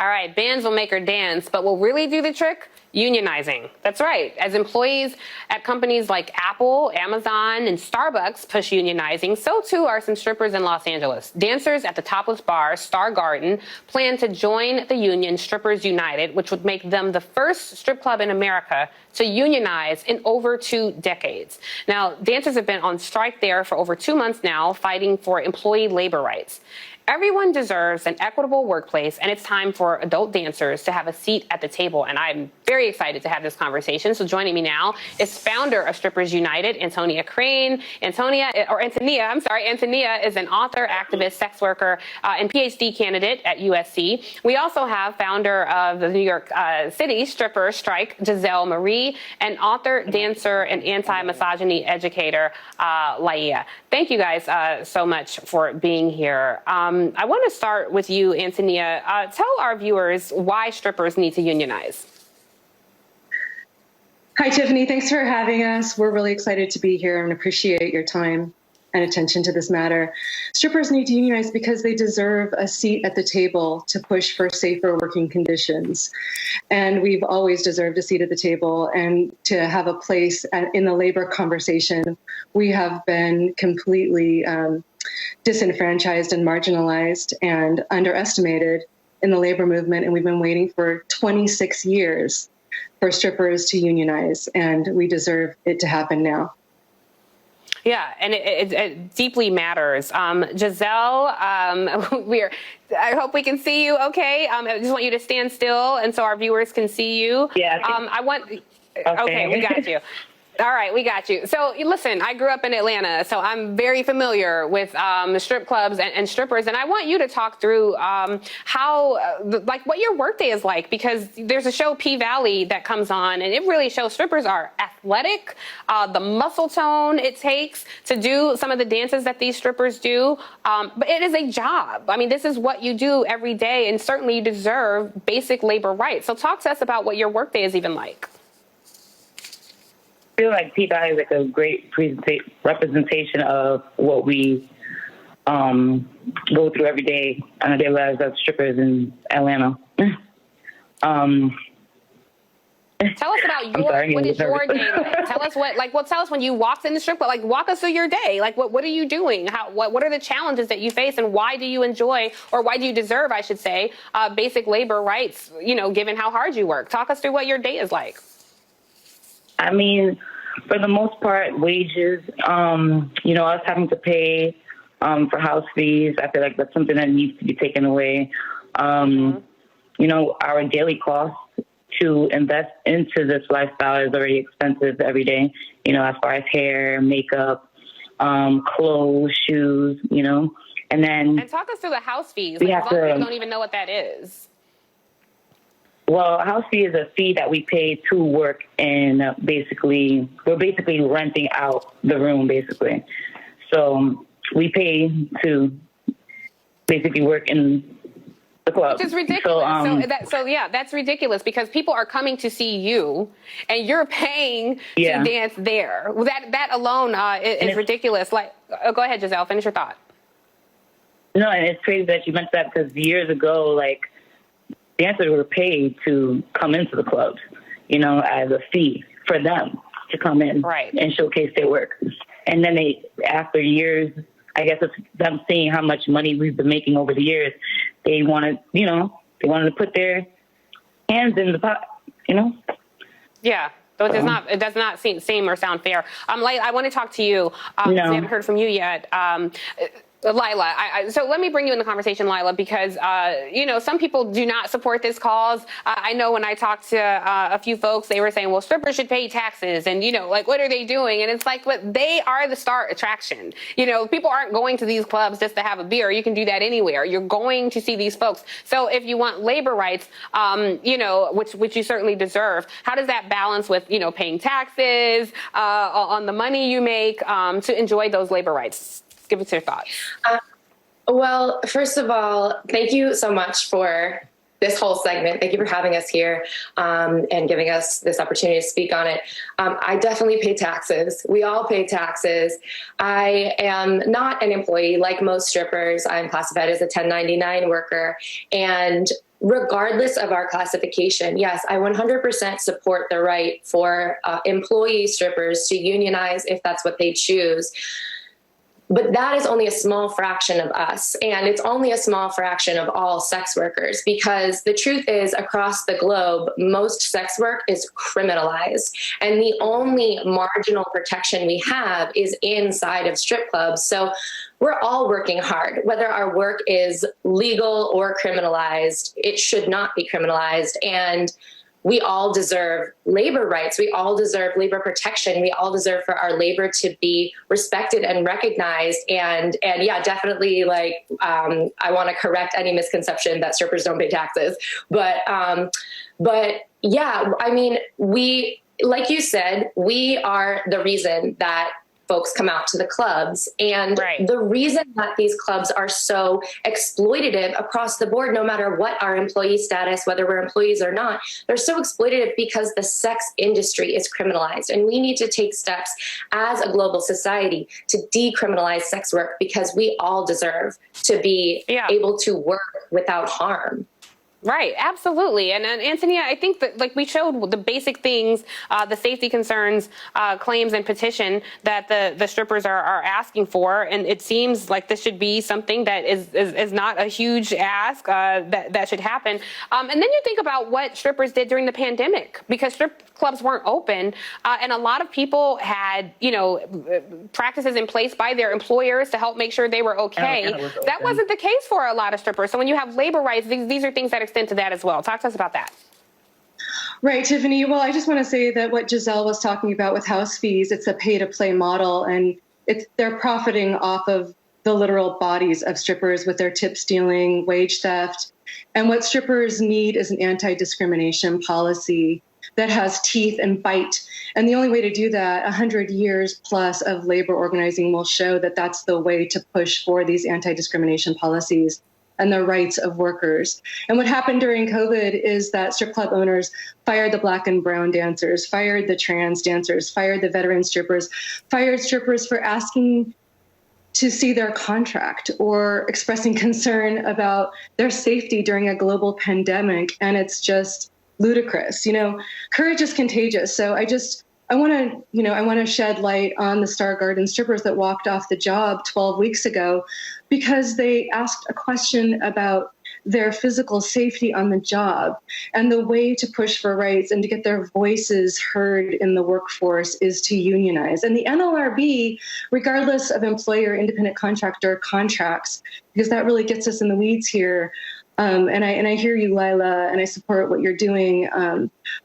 All right, bands will make her dance, but will really do the trick? Unionizing. That's right. As employees at companies like Apple, Amazon, and Starbucks push unionizing, so too are some strippers in Los Angeles. Dancers at the topless bar, Star Garden, plan to join the union Strippers United, which would make them the first strip club in America to unionize in over 2 decades. Now, dancers have been on strike there for over 2 months now, fighting for employee labor rights. Everyone deserves an equitable workplace, and it's time for adult dancers to have a seat at the table. And I'm very excited to have this conversation. So joining me now is founder of Strippers United, Antonia Crane. Antonia is an author, activist, sex worker, and PhD candidate at USC. We also have founder of the New York City Stripper Strike, Gizelle Marie, and author, dancer, and anti-misogyny educator, Lilah. Thank you guys so much for being here. I want to start with you, Antonia. Tell our viewers why strippers need to unionize. Hi, Tiffany. Thanks for having us. We're really excited to be here and appreciate your time and attention to this matter. Strippers need to unionize because they deserve a seat at the table to push for safer working conditions. And we've always deserved a seat at the table and to have a place in the labor conversation. We have been completely disenfranchised and marginalized and underestimated in the labor movement. And we've been waiting for 26 years for strippers to unionize, and we deserve it to happen now. Yeah, and it deeply matters. Giselle, I hope we can see you okay. I just want you to stand still and so our viewers can see you. Yeah. Okay, we got you. All right, we got you. So listen, I grew up in Atlanta, so I'm very familiar with the strip clubs and strippers, and I want you to talk through what your workday is like, because there's a show P-Valley that comes on, and it really shows strippers are athletic, the muscle tone it takes to do some of the dances that these strippers do, but it is a job. I mean, this is what you do every day, and certainly you deserve basic labor rights. So talk to us about what your workday is even like. I feel like P-Valley is like a great representation of what we go through every day on a daily lives as strippers in Atlanta. Tell us about what is your day like? Tell us when you walked in the strip club. Like, walk us through your day. Like, what are you doing? What are the challenges that you face, and why do you enjoy, or why do you deserve, I should say, basic labor rights? Given how hard you work. Talk us through what your day is like. I mean, for the most part, wages, us having to pay for house fees, I feel like that's something that needs to be taken away. Our daily costs to invest into this lifestyle is already expensive every day, as far as hair, makeup, clothes, shoes, and then... And talk us through the house fees. Like, a lot of people don't even know what that is. Well, a house fee is a fee that we pay to work, and we're basically renting out the room, basically. So we pay to basically work in the club. Which is ridiculous. That's ridiculous, because people are coming to see you, and you're paying to dance there. That alone is ridiculous. Go ahead, Giselle, finish your thought. No, and it's crazy that you mentioned that, because years ago, dancers were paid to come into the clubs, as a fee for them to come in and showcase their work. And then after years, I guess it's them seeing how much money we've been making over the years, they wanted to put their hands in the pot, Yeah. So it does not seem or sound fair. Lilah, I want to talk to you. No. I haven't heard from you yet. Lilah, so let me bring you in the conversation, Lilah, because, some people do not support this cause. I know when I talked to a few folks, they were saying, well, strippers should pay taxes, and, what are they doing? And it's like, but they are the star attraction. People aren't going to these clubs just to have a beer. You can do that anywhere. You're going to see these folks. So if you want labor rights, which you certainly deserve, how does that balance with, paying taxes on the money you make to enjoy those labor rights? Give us your thoughts. Well, first of all, thank you so much for this whole segment. Thank you for having us here and giving us this opportunity to speak on it. I definitely pay taxes. We all pay taxes. I am not an employee like most strippers. I'm classified as a 1099 worker. And regardless of our classification, yes, I 100% support the right for employee strippers to unionize if that's what they choose. But that is only a small fraction of us. And it's only a small fraction of all sex workers, because the truth is, across the globe, most sex work is criminalized. And the only marginal protection we have is inside of strip clubs. So we're all working hard, whether our work is legal or criminalized. It should not be criminalized. And we all deserve labor rights. We all deserve labor protection. We all deserve for our labor to be respected and recognized. And yeah, definitely, like, I want to correct any misconception that strippers don't pay taxes. But yeah, I mean, like you said, we are the reason that folks come out to the clubs. And the reason that these clubs are so exploitative across the board, no matter what our employee status, whether we're employees or not, they're so exploitative because the sex industry is criminalized. And we need to take steps as a global society to decriminalize sex work, because we all deserve to be able to work without harm. Right, absolutely. And Antonia, I think that, like, we showed the basic things, the safety concerns, claims and petition that the strippers are asking for. And it seems like this should be something that is not a huge ask that should happen. And then you think about what strippers did during the pandemic, because strip clubs weren't open. And a lot of people had, practices in place by their employers to help make sure they were okay. That wasn't the case for a lot of strippers. So when you have labor rights, these are things that extend to that as well. Talk to us about that. Right, Tiffany. Well, I just want to say that what Gizelle was talking about with house fees, it's a pay-to-play model, and they're profiting off of the literal bodies of strippers with their tip stealing, wage theft. And what strippers need is an anti-discrimination policy that has teeth and bite. And the only way to do that, 100 years plus of labor organizing will show that that's the way to push for these anti-discrimination policies and the rights of workers. And what happened during COVID is that strip club owners fired the Black and brown dancers, fired the trans dancers, fired the veteran strippers, fired strippers for asking to see their contract or expressing concern about their safety during a global pandemic. And it's just ludicrous. Courage is contagious. So I want to shed light on the Star Garden strippers that walked off the job 12 weeks ago because they asked a question about their physical safety on the job. And the way to push for rights and to get their voices heard in the workforce is to unionize. And the NLRB, regardless of employer, independent contractor contracts, because that really gets us in the weeds here. And I hear you, Lilah, and I support what you're doing.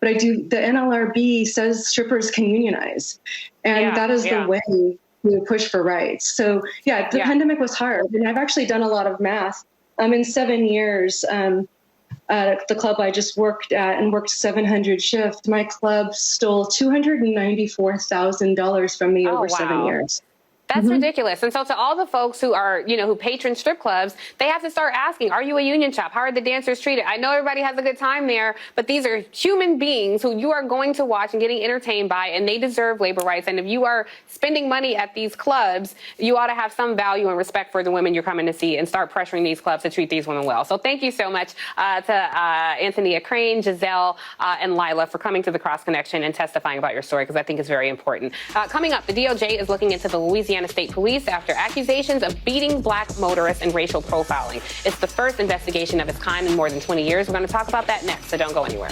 But the NLRB says strippers can unionize, and that is the way to push for rights. So the pandemic was hard, and I've actually done a lot of math. In 7 years, at the club I just worked at and worked 700 shifts, my club stole $294,000 from me over 7 years. That's ridiculous. And so to all the folks who are, who patron strip clubs, they have to start asking, are you a union shop? How are the dancers treated? I know everybody has a good time there, but these are human beings who you are going to watch and getting entertained by, and they deserve labor rights. And if you are spending money at these clubs, you ought to have some value and respect for the women you're coming to see and start pressuring these clubs to treat these women well. So thank you so much to Antonia Crane, Gizelle, and Lilah for coming to the Cross Connection and testifying about your story, because I think it's very important. Coming up, the DOJ is looking into the Louisiana State Police after accusations of beating Black motorists and racial profiling. It's the first investigation of its kind in more than 20 years. We're going to talk about that next, so don't go anywhere.